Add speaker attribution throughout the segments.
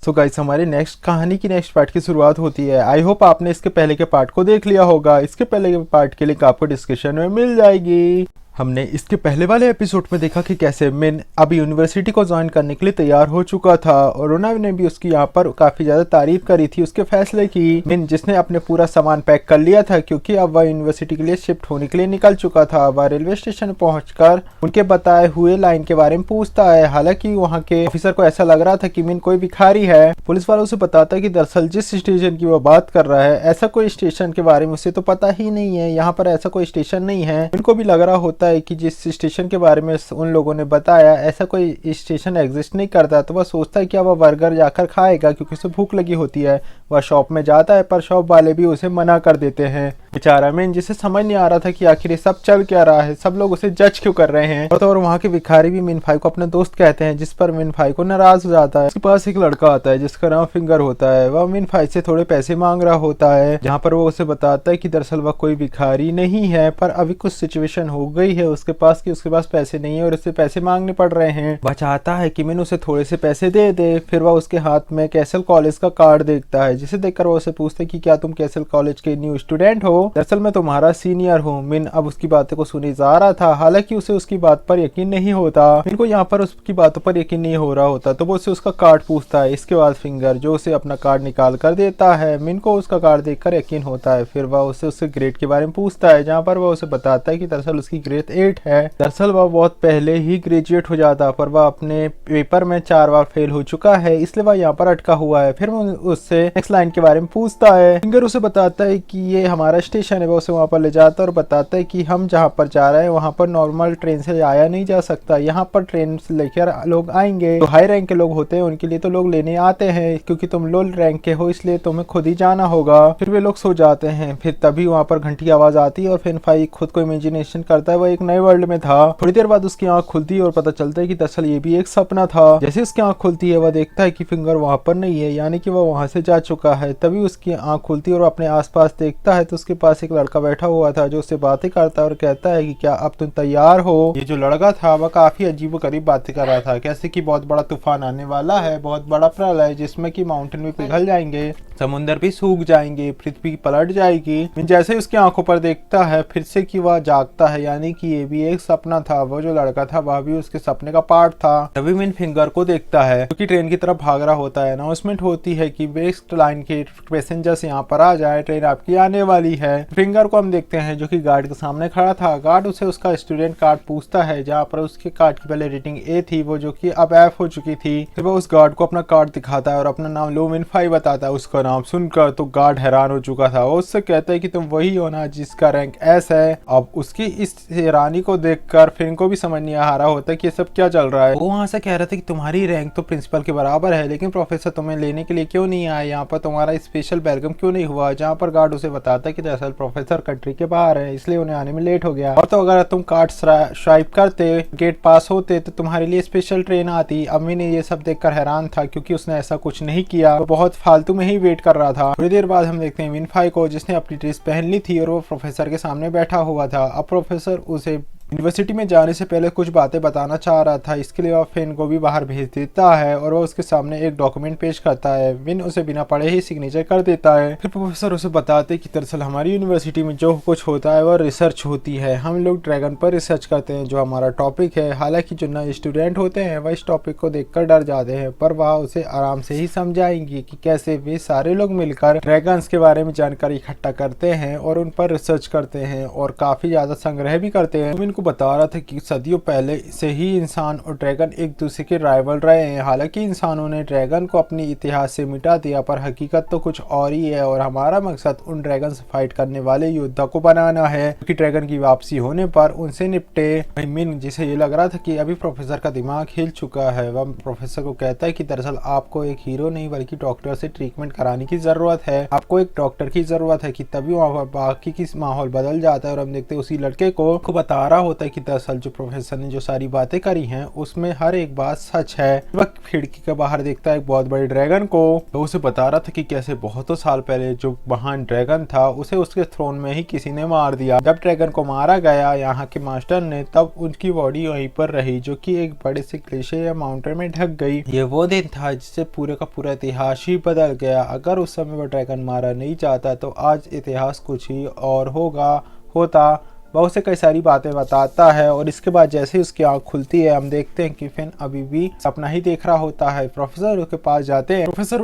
Speaker 1: So guys हमारी next कहानी की नेक्स्ट पार्ट की शुरुआत होती है। आई होप आपने इसके पहले के पार्ट को देख लिया होगा। इसके पहले के पार्ट के लिंक आपको डिस्क्रिप्शन में मिल जाएगी। हमने इसके पहले वाले एपिसोड में देखा कि कैसे मिन अब यूनिवर्सिटी को ज्वाइन करने के लिए तैयार हो चुका था और रोना ने भी उसकी यहाँ पर काफ़ी ज़्यादा तारीफ करी थी उसके फैसले की। मिन जिसने अपने पूरा सामान पैक कर लिया था क्योंकि अब वह यूनिवर्सिटी के लिए शिफ्ट होने के लिए निकल चुका था। वह रेलवे स्टेशन पहुंचकर उनके बताए हुए लाइन के बारे में पूछता है। हालांकि वहाँ के ऑफिसर को ऐसा लग रहा था कि मिन कोई भिखारी है। पुलिस वालों से बताता है कि दरअसल जिस स्टेशन की वो बात कर रहा है ऐसा कोई स्टेशन के बारे में उसे तो पता ही नहीं है। यहाँ पर ऐसा कोई स्टेशन नहीं है। इनको भी लग रहा होता है कि जिस स्टेशन के बारे में उन लोगों ने बताया ऐसा कोई स्टेशन एग्जिस्ट नहीं करता। तो वह सोचता है कि अब वह बर्गर जाकर खाएगा क्योंकि उसे भूख लगी होती है। वह शॉप में जाता है पर शॉप वाले भी उसे मना कर देते हैं। बेचारा मिन जिसे समझ नहीं आ रहा था कि आखिर ये सब चल क्या रहा है, सब लोग उसे जज क्यों कर रहे हैं। और वहाँ के भिखारी भी मिन भाई को अपना दोस्त कहते हैं, जिस पर मिन भाई को नाराज हो जाता है। उसके पास एक लड़का आता है जिसका नाम फिंगर होता है। वह मिन भाई से थोड़े पैसे मांग रहा होता है, जहाँ पर वो उसे बताता है कि दरअसल वह कोई भिखारी नहीं है पर अभी कुछ सिचुएशन हो गई है उसके पास कि उसके पास पैसे नहीं है और उससे पैसे मांगने पड़ रहे हैं। वह चाहता है कि मिन उसे थोड़े से पैसे दे दे। फिर वह उसके हाथ में कैसल कॉलेज का कार्ड देखता है, जिसे देखकर वो उसे पूछता है कि क्या तुम कैसल कॉलेज के न्यू स्टूडेंट हो? दरअसल मैं तुम्हारा सीनियर हूँ। मिन अब उसकी बातों को सुने जा रहा था, हालांकि उसे उसकी बात पर यकीन नहीं होता। मिन को यहाँ पर उसकी बातों पर यकीन नहीं हो रहा होता तो वो उसे उसका कार्ड पूछता है। इसके बाद फिंगर जो उसे अपना कार्ड निकाल कर देता है। मिन को उसका कार्ड देखकर यकीन होता है। फिर वह उसे उसके ग्रेड के बारे में पूछता है, जहाँ पर वह उसे बताता है कि दरअसल उसकी ग्रेड 8 है। दरअसल वह बहुत पहले ही ग्रेजुएट हो जाता पर वह अपने पेपर में 4 बार फेल हो चुका है, इसलिए वह यहाँ पर अटका हुआ है। फिर वो उससे नेक्स्ट लाइन के बारे में पूछता है। फिंगर उसे बताता है कि ये हमारा स्टेशन है। वह उसे वहाँ पर ले जाता है और बताता है कि हम जहाँ पर जा रहे हैं वहाँ पर नॉर्मल ट्रेन से आया नहीं जा सकता, यहाँ पर ट्रेन से लेकर लोग आएंगे। तो हाई रैंक के लोग होते हैं उनके लिए तो लोग लेने आते हैं, क्योंकि तुम लो रैंक के हो इसलिए तुम्हें खुद ही जाना होगा। फिर वे लोग सो जाते हैं। फिर तभी वहाँ पर घंटी की आवाज आती है और फिन फाई खुद को इमेजिनेशन करता है वह एक नए वर्ल्ड में था। थोड़ी देर बाद उसकी आंख खुलती है और पता चलता है कि दरअसल ये भी एक सपना था। जैसे उसकी आंख खुलती है वह देखता है कि फिंगर वहाँ पर नहीं है, यानी कि वह वहाँ से जा चुका है। तभी उसकी आंख खुलती है और अपने आसपास देखता है तो उसके पास एक लड़का बैठा हुआ था जो उससे बातें करता है और कहता है कि क्या अब तुम तैयार हो? ये जो लड़का था वह काफी अजीबोगरीब बातें कर रहा था, कैसे कि बहुत बड़ा तूफान आने वाला है, बहुत बड़ा प्रलय जिसमें कि माउंटेन भी पिघल जाएंगे, समुद्र भी सूख जाएंगे, पृथ्वी पलट जाएगी। जैसे ही उसकी आंखों पर देखता है फिर से कि वह जागता है, यानी कि ये भी एक सपना था। वो जो लड़का था वह भी उसके सपने का पार्ट था। तभी मिन फिंगर को देखता है क्योंकि ट्रेन की तरफ भाग रहा होता है। अनाउंसमेंट होती है कि नेक्स्ट लाइन के पैसेंजर्स यहाँ पर आ जाए, ट्रेन आपकी आने वाली है। फिंगर को हम देखते हैं जो कि गार्ड के सामने खड़ा था। गार्ड उसे उसका स्टूडेंट कार्ड पूछता है, जहाँ पर उसके कार्ड की पहले रेटिंग ए थी वो जो कि अब एफ हो चुकी थी। फिर वो उस गार्ड को अपना कार्ड दिखाता है और अपना नाम लो मिन फाई बताता है। उसका नाम सुनकर तो गार्ड हैरान हो चुका था। वो उससे कहता है कि तुम वही हो ना जिसका रैंक एस है। अब उसकी इस हैरानी को देखकर फिर को भी समझ नहीं आ रहा होता कि ये सब क्या चल रहा है। वो वहां से कह रहा था कि तुम्हारी रैंक तो प्रिंसिपल के बराबर है, लेकिन प्रोफेसर तुम्हें लेने के लिए क्यों नहीं आया, यहाँ पर तुम्हारा स्पेशल वेलकम क्यों नहीं हुआ? जहाँ पर गार्ड उसे बताता है कि दरअसल प्रोफेसर कंट्री के बाहर है इसलिए उन्हें आने में लेट हो गया, और तो अगर तुम कार्ड स्वाइप करते, गेट पास होते तो तुम्हारे लिए स्पेशल ट्रेन आती। अम्मी ने ये सब देखकर हैरान था क्योंकि उसने ऐसा कुछ नहीं किया, वो बहुत फालतू में ही वेट कर रहा था। थोड़ी देर बाद हम देखते हैं मिन फाई को, जिसने अपनी ड्रेस पहन ली थी और वो प्रोफेसर के सामने बैठा हुआ था। अब प्रोफेसर उसे यूनिवर्सिटी में जाने से पहले कुछ बातें बताना चाह रहा था, इसके लिए वह फिन को भी बाहर भेज देता है और वह उसके सामने एक डॉक्यूमेंट पेश करता है। विन उसे बिना पढ़े ही सिग्नेचर कर देता है। फिर प्रोफेसर उसे बताते कि दरअसल हमारी यूनिवर्सिटी में जो कुछ होता है वह रिसर्च होती है, हम लोग ड्रैगन पर रिसर्च करते हैं जो हमारा टॉपिक है। हालांकि जो नए स्टूडेंट होते हैं वह इस टॉपिक को देखकर डर जाते हैं, पर वह उसे आराम से ही समझाएंगी कि कैसे वे सारे लोग मिलकर ड्रैगन्स के बारे में जानकारी इकट्ठा करते हैं और उन पर रिसर्च करते हैं और काफी ज्यादा संग्रह भी करते हैं। इनको बता रहा था कि सदियों पहले से ही इंसान और ड्रैगन एक दूसरे के राइवल रहे हैं। हालांकि इंसानों ने ड्रैगन को अपनी इतिहास से मिटा दिया, पर हकीकत तो कुछ और ही है और हमारा मकसद उन ड्रैगन से फाइट करने वाले योद्धा को बनाना है क्योंकि ड्रैगन की वापसी होने पर उनसे निपटे। मिन जिसे ये लग रहा था कि अभी प्रोफेसर का दिमाग हिल चुका है, वह प्रोफेसर को कहता है कि दरअसल आपको एक हीरो नहीं बल्कि डॉक्टर से ट्रीटमेंट कराने की जरूरत है, आपको एक डॉक्टर की जरूरत है। कि तभी वहाँ पर बाकी की माहौल बदल जाता है और हम देखते हैं उसी लड़के को बता रहा होता है कि दरअसल जो प्रोफेसर ने जो सारी बातें करी हैं उसमें हर एक बात सच है। वह खिड़की के बाहर देखता है एक बहुत बड़े ड्रैगन को, तो उसे बता रहा था कि कैसे बहुतों साल पहले जो महान ड्रैगन था उसे उसके थ्रोन में ही किसी ने मार दिया। जब ड्रैगन को मारा गया यहाँ के मास्टर ने, तब उनकी बॉडी वहीं पर रही जो कि एक बड़े से ग्लेशियर या माउंटेन में ढक गई। ये वो दिन था जिससे पूरे का पूरा इतिहास ही बदल गया। अगर उस समय वो ड्रैगन मारा नहीं जाता तो आज इतिहास कुछ ही और होता। वह उसे कई सारी बातें बताता है और इसके बाद जैसे ही उसकी आंख खुलती है हम देखते हैं कि फिन अभी भी सपना ही देख रहा होता है। प्रोफेसर उसके पास जाते हैं। प्रोफेसर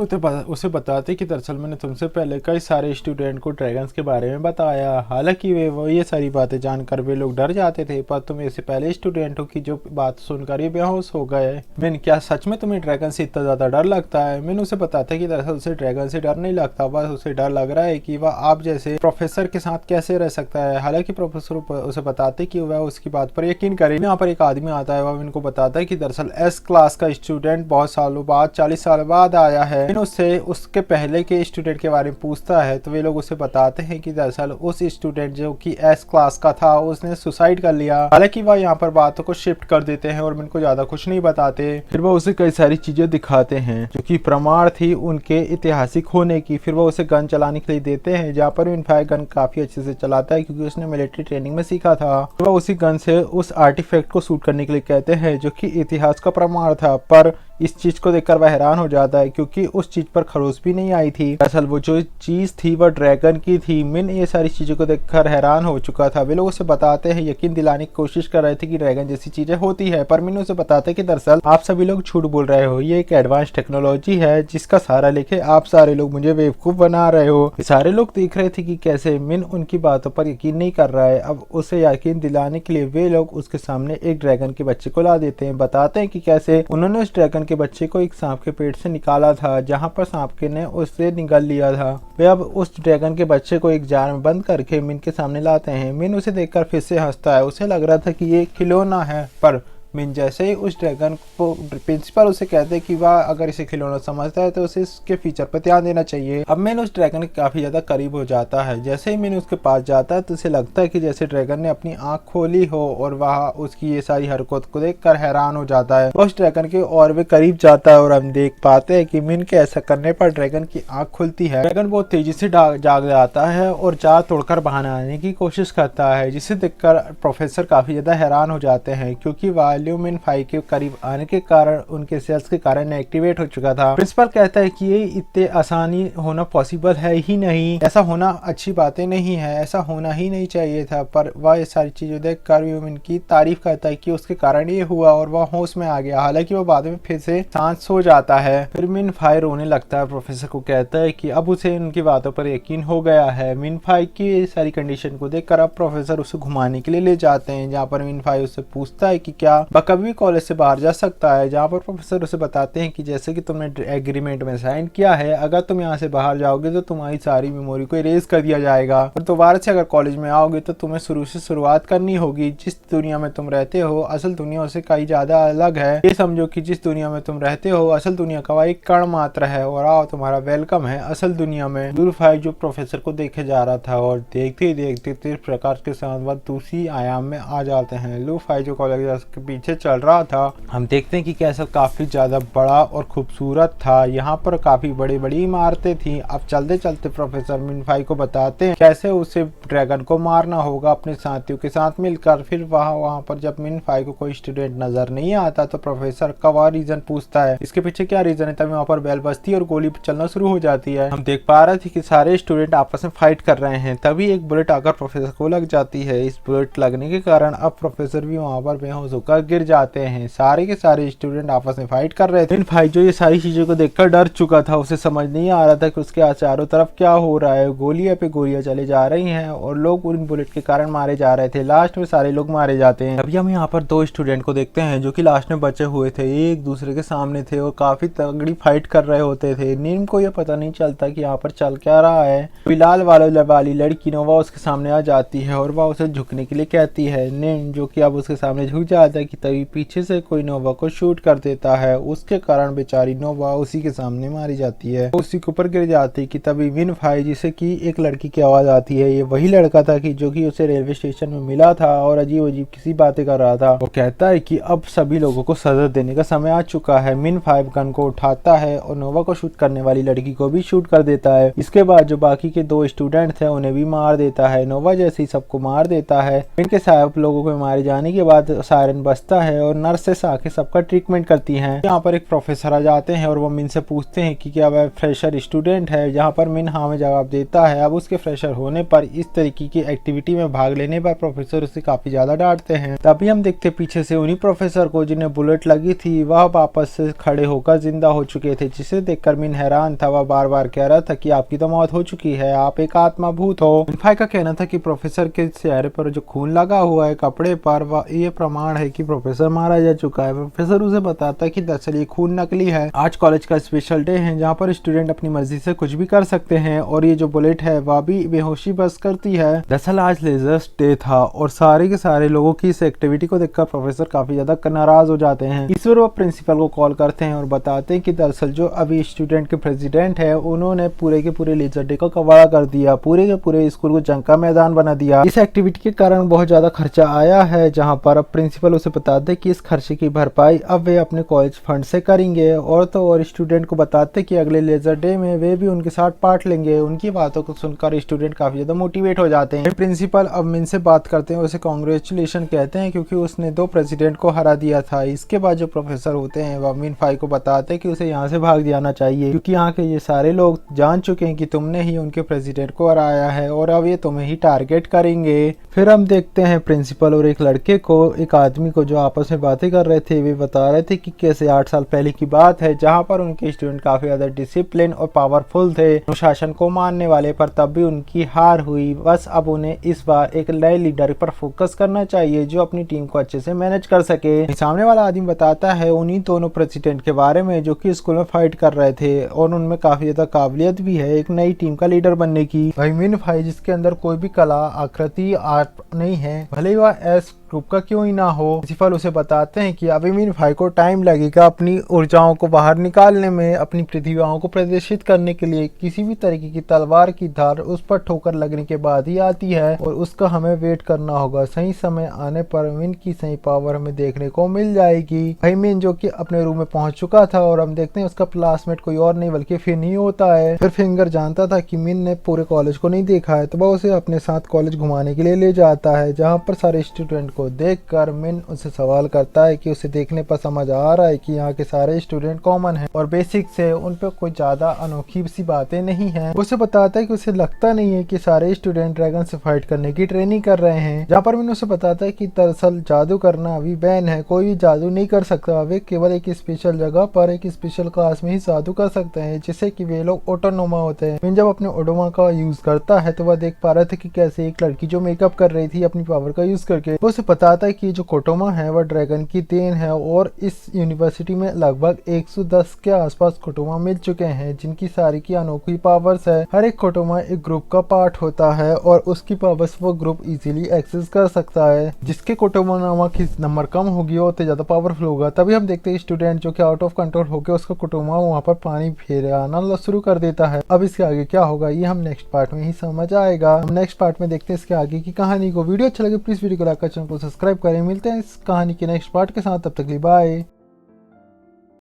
Speaker 1: उसे बताते कि दरअसल मैंने तुमसे पहले कई सारे स्टूडेंट को ड्रैगन्स के बारे में बताया। हालांकि वो ये सारी बातें जानकर वे लोग डर जाते थे, पर तुम इससे पहले स्टूडेंट हो कि जो बात सुनकर ये बेहोश हो गए। मिन, क्या सच में तुम्हें ड्रैगन से इतना ज्यादा डर लगता है? मिन उसे बताता है कि दरअसल उसे ड्रैगन से डर नहीं लगता, बस उसे डर लग रहा है कि वह आप जैसे प्रोफेसर के साथ कैसे रह सकता है। हालांकि प्रोफेसर उसे बताते कि वह उसकी बात पर यकीन करे। यहाँ पर एक आदमी आता है, वह इनको बताता है कि दरअसल एस क्लास का स्टूडेंट बहुत सालों बाद 40 साल बाद आया है। उससे उसके पहले के स्टूडेंट के बारे में पूछता है तो वे लोग उसे बताते हैं कि दरअसल उस स्टूडेंट जो कि एस क्लास का था उसने सुसाइड कर लिया। हालांकि वह यहाँ पर बातों को शिफ्ट कर देते हैं और इनको ज्यादा कुछ नहीं बताते। फिर वह उसे कई सारी चीजें दिखाते हैं जो कि प्रमाण थी उनके ऐतिहासिक होने की। फिर वह उसे गन चलाने के लिए देते हैं, जहाँ पर विनफाई गन काफी अच्छे से चलाता है क्योंकि उसने मिलिट्री ट्रेनिंग में सीखा था। वह उसी गन से उस आर्टिफैक्ट को शूट करने के लिए कहते हैं जो कि इतिहास का प्रमाण था, पर इस चीज को देखकर वह हैरान हो जाता है क्योंकि उस चीज पर खरोच भी नहीं आई थी। असल वो जो चीज थी वह ड्रैगन की थी। मिन ये सारी चीजों को देखकर हैरान हो चुका था। वे लोग उसे बताते हैं, यकीन दिलाने की कोशिश कर रहे थे कि ड्रैगन जैसी चीजें होती है, पर मिन उसे बताते कि दरअसल आप सभी लोग झूठ बोल रहे हो। ये एक एडवांस टेक्नोलॉजी है जिसका सहारा लेके आप सारे लोग मुझे बेवकूफ बना रहे हो। सारे लोग देख रहे थे कि कैसे मिन उनकी बातों पर यकीन नहीं कर रहा है। अब उसे यकीन दिलाने के लिए वे लोग उसके सामने एक ड्रैगन के बच्चे को ला देते हैं। बताते हैं कि कैसे उन्होंने उस ड्रैगन के बच्चे को एक सांप के पेट से निकाला था, जहां पर सांप के ने उससे निगल लिया था। वे अब उस ड्रैगन के बच्चे को एक जार में बंद करके मिन के सामने लाते हैं। मिन उसे देखकर फिर से हंसता है। उसे लग रहा था कि ये खिलौना है, पर मिन जैसे ही उस ड्रैगन को प्रिंसिपल उसे कहते हैं कि वह अगर इसे खिलौना समझता है तो उसे इसके फीचर पर ध्यान देना चाहिए। अब मिन उस ड्रैगन के काफी ज्यादा करीब हो जाता है। जैसे ही मिन उसके पास जाता है तो उसे लगता है कि जैसे ड्रैगन ने अपनी आंख खोली हो और वह उसकी ये सारी हरकत को देखकर हैरान हो जाता है। उस ड्रैगन के और भी करीब जाता है और हम देख पाते हैं कि मिन के ऐसा करने पर ड्रैगन की आंख खुलती है। ड्रैगन बहुत तेजी से जाग जाता है और जार तोड़कर बाहर आने की कोशिश करता है, जिसे देखकर प्रोफेसर काफी ज्यादा हैरान हो जाते हैं क्योंकि वॉल्यूम 5 के करीब आने के कारण उनके सेल्स के कारण एक्टिवेट हो चुका था। प्रिंसिपल कहता है कि ये इतने आसानी होना पॉसिबल है ही नहीं, ऐसा होना अच्छी बातें नहीं है, ऐसा होना ही नहीं चाहिए था। पर वह ये सारी चीजें देख कर इनकी तारीफ करता है कि उसके कारण ये हुआ और वह होश में आ गया। हालांकि वो बाद में फिर से शांत सो जाता है। फिर मिन-फाई रोने लगता है। प्रोफेसर को कहता है कि अब उसे उनकी बातों पर यकीन हो गया है। मिन-फाई की सारी कंडीशन को देखकर अब प्रोफेसर उसे घुमाने के लिए ले जाते हैं, जहाँ पर मिन-फाई उससे पूछता है कि क्या कभी कॉलेज से बाहर जा सकता है। जहाँ पर प्रोफेसर उसे बताते हैं कि जैसे कि तुमने एग्रीमेंट में साइन किया है, अगर तुम यहाँ से बाहर जाओगे तो तुम्हारी सारी मेमोरी को इरेज कर दिया जाएगा और दोबारा से अगर कॉलेज में आओगे तो तुम्हें शुरू से शुरुआत करनी होगी। जिस दुनिया में तुम रहते हो असल दुनिया से कई ज्यादा अलग है। ये समझो कि जिस दुनिया में तुम रहते हो असल दुनिया का एक कण मात्र है और आओ तुम्हारा वेलकम है असल दुनिया में। लूफाई जो प्रोफेसर को देखे जा रहा था और देखते ही देखते इस प्रकार के साथ वह दूसरी आयाम में आ जाते हैं। लूफाई जो कॉलेज के पीछे चल रहा था, हम देखते हैं कि कैसा काफी ज्यादा बड़ा और खूबसूरत था। यहाँ पर काफी बड़ी बड़ी इमारतें थी। अब चलते चलते प्रोफेसर मिन-फाई को बताते हैं कैसे उसे ड्रैगन को मारना होगा अपने साथियों के साथ मिलकर। फिर वहाँ पर जब मिन-फाई को कोई स्टूडेंट नजर नहीं आता तो प्रोफेसर का वह रीजन पूछता है, इसके पीछे क्या रीजन है। तभी वहाँ पर बेल बजती और गोली चलना शुरू हो जाती है। हम देख पा रहे थे कि सारे स्टूडेंट आपस में फाइट कर रहे हैं। तभी एक बुलेट आकर प्रोफेसर को लग जाती है। इस बुलेट लगने के कारण अब प्रोफेसर भी वहाँ पर बेहोश होकर गिर जाते हैं। सारे के सारे स्टूडेंट आपस में फाइट कर रहे थे। मिन-फाई जो ये सारी चीजों को देखकर डर चुका था, उसे समझ नहीं आ रहा था कि उसके चारों तरफ क्या हो रहा है। गोलियां पे गोलियां चले जा रही हैं और लोग उन बुलेट के कारण मारे जा रहे थे। लास्ट में सारे लोग मारे जाते हैं। अभी हम यहाँ पर दो स्टूडेंट को देखते हैं जो कि लास्ट में बचे हुए थे। ये एक दूसरे के सामने थे और काफी तगड़ी फाइट कर रहे होते थे। नीम को यह पता नहीं चलता कि यहाँ पर चल क्या रहा है। फिलहाल वाली लड़की नोवा उसके सामने आ जाती है और वह उसे झुकने के लिए कहती है। नीम जो कि अब उसके सामने झुक जाता है कि तभी पीछे से कोई नोवा को शूट कर देता है। उसके कारण बेचारी नोवा उसी के सामने मारी जाती है, उसी के ऊपर गिर जाती कि तभी मिन फाई जिसे कि एक लड़की की आवाज आती है। ये वही लड़का था कि जो कि उसे रेलवे स्टेशन में मिला था और अजीब अजीब किसी बातें कर रहा था। वो कहता है कि अब सभी लोगों को सजा देने का समय आ चुका है। मिन फाइव गन को उठाता है और नोवा को शूट करने वाली लड़की को भी शूट कर देता है। इसके बाद जो बाकी के 2 स्टूडेंट थे उन्हें भी मार देता है। नोवा जैसे ही सबको मार देता है, इनके सब लोगों को मारे जाने के बाद सायरन बजता है और नर्सेस आके सबका ट्रीटमेंट करती हैं। यहाँ पर एक प्रोफेसर आ जाते हैं और वो मिन से पूछते हैं कि क्या वह फ्रेशर स्टूडेंट है। जहाँ पर मिन हाँ में जवाब देता है। अब उसके फ्रेशर होने पर इस तरीके की एक्टिविटी में भाग लेने पर प्रोफेसर उसे काफी ज्यादा डांटते हैं। तभी हम देखते पीछे से उन्हीं प्रोफेसर को जिन्हें बुलेट लगी थी वह वापस से खड़े होकर जिंदा हो चुके थे, जिसे देखकर मिन हैरान था। वह बार बार कह रहा था कि आपकी तो मौत हो चुकी है, आप एक आत्मा भूत हो। मिन फाई का कहना था कि प्रोफेसर के चेहरे पर जो खून लगा हुआ है कपड़े पर, वह ये प्रमाण है कि प्रोफेसर मारा जा चुका है। प्रोफेसर उसे बताता है कि दरअसल ये खून नकली है। आज कॉलेज का स्पेशल डे है जहाँ पर स्टूडेंट अपनी मर्जी से कुछ भी कर सकते हैं और ये जो बुलेट है वह भी बेहोशी बस करती है। दरअसल आज लेजर्स डे था और सारे के सारे लोगों की इस एक्टिविटी को देखकर प्रोफेसर काफी ज्यादा नाराज हो जाते हैं। इस पर वो प्रिंसिपल को कॉल करते हैं और बताते हैं कि दरअसल जो अभी स्टूडेंट के प्रेसिडेंट है उन्होंने पूरे के पूरे लेजर डे को कबाड़ा कर दिया, पूरे के पूरे स्कूल को जंग का मैदान बना दिया। इस एक्टिविटी के कारण बहुत ज्यादा खर्चा आया है, जहाँ पर अब प्रिंसिपल उसे बताते कि इस खर्चे की भरपाई अब वे अपने कॉलेज फंड से करेंगे। और तो और स्टूडेंट को बताते कि अगले लेजर डे में वे भी उनके साथ पार्ट लेंगे। उनकी बातों को सुनकर स्टूडेंट काफी ज्यादा मोटिवेट हो जाते हैं। प्रिंसिपल अब मिन से बात करते हैं, उसे कांग्रेचुलेशन कहते हैं क्योंकि उसने 2 प्रेसिडेंट को हरा दिया था। इसके बाद जो प्रोफेसर होते हैं वह मिन फाई को बताते हैं कि उसे यहाँ से भाग जाना चाहिए क्योंकि यहाँ के ये सारे लोग जान चुके हैं कि तुमने ही उनके प्रेसिडेंट को हराया है और अब ये तुम्हें ही टारगेट करेंगे। फिर हम देखते हैं प्रिंसिपल और एक लड़के को, एक आदमी को, जो आपस में बातें कर रहे थे। वे बता रहे थे कि कैसे 8 साल पहले की बात है जहाँ पर उनके स्टूडेंट काफी ज्यादा डिसिप्लिन और पावरफुल थे, अनुशासन को मानने वाले, पर तब भी उनकी हार हुई। बस अब उन्हें इस बार एक नए लीडर पर फोकस करना चाहिए जो अपनी टीम को अच्छे से मैनेज कर सके। सामने वाला आदमी बताता है उन्हीं दोनों प्रेसिडेंट के बारे में जो कि स्कूल में फाइट कर रहे थे और उनमें काफी ज्यादा काबिलियत भी है एक नई टीम का लीडर बनने की। भाई मिन फाई जिसके अंदर कोई भी कला, आकृति, आर्ट नहीं है, भले ही वह एस ग्रुप का क्यों ही ना हो। प्रिंसिपल उसे बताते हैं कि अभी मिन फाई को टाइम लगेगा अपनी ऊर्जाओं को बाहर निकालने में, अपनी प्रतिभाओं को प्रदर्शित करने के लिए। किसी भी तरीके की तलवार की धार उस पर ठोकर लगने के बाद ही आती है और उसका हमें वेट करना होगा। सही समय आने पर मिन की सही पावर हमें देखने को मिल जाएगी। भाई मिन जो कि अपने रूम में पहुंच चुका था और हम देखते हैं उसका क्लासमेट कोई और नहीं बल्कि फिन ही होता है। फिर फिंगर जानता था कि मिन ने पूरे कॉलेज को नहीं देखा है तो वह उसे अपने साथ कॉलेज घुमाने के लिए ले जाता है, जहाँ पर सारे स्टूडेंट को देखकर मिन उसे सवाल करता है कि उसे देखने पर समझ आ रहा है कि यहाँ के सारे स्टूडेंट कॉमन हैं और बेसिक से उन पे कोई ज्यादा अनोखी सी बातें नहीं है। उसे बताता है कि उसे लगता नहीं है कि सारे स्टूडेंट ड्रैगन से फाइट करने की ट्रेनिंग कर रहे हैं। जहाँ पर मिन उसे बताता है कि दरअसल जादू करना अभी बैन है, कोई भी जादू नहीं कर सकता, वे केवल एक स्पेशल जगह पर एक स्पेशल क्लास में ही जादू कर सकते हैं, जिससे कि वे लोग ऑटोनोमा होते हैं। मिन जब अपने ओडोमा का यूज करता है तो वह देख पा रहा था कि कैसे एक लड़की जो मेकअप कर रही थी अपनी पावर का यूज करके, वो उसे बताता है कि जो कोटोमा है वह ड्रैगन की देन है और इस यूनिवर्सिटी में लगभग 110 के आसपास कोटोमा मिल चुके हैं जिनकी सारी की अनोखी पावर्स है। हर एक कोटोमा एक ग्रुप का पार्ट होता है और उसकी पावर्स वो ग्रुप इजीली एक्सेस कर सकता है। जिसके कोटोमा नामा की नंबर कम होगी उतने ज्यादा पावरफुल होगा। तभी हम देखते हैं स्टूडेंट जो कि आउट ऑफ कंट्रोल होकर उसका कोटोमा वहाँ पर पानी फेराना शुरू कर देता है। अब इसके आगे क्या होगा ये हम नेक्स्ट पार्ट में ही समझ आएगा। हम नेक्स्ट पार्ट में देखते हैं इसके आगे की कहानी को। वीडियो अच्छा लगे प्लीज वीडियो को लाइक कर चैनल को सब्सक्राइब करें। मिलते हैं इस कहानी के नेक्स्ट पार्ट के साथ, तब तक के लिए बाय।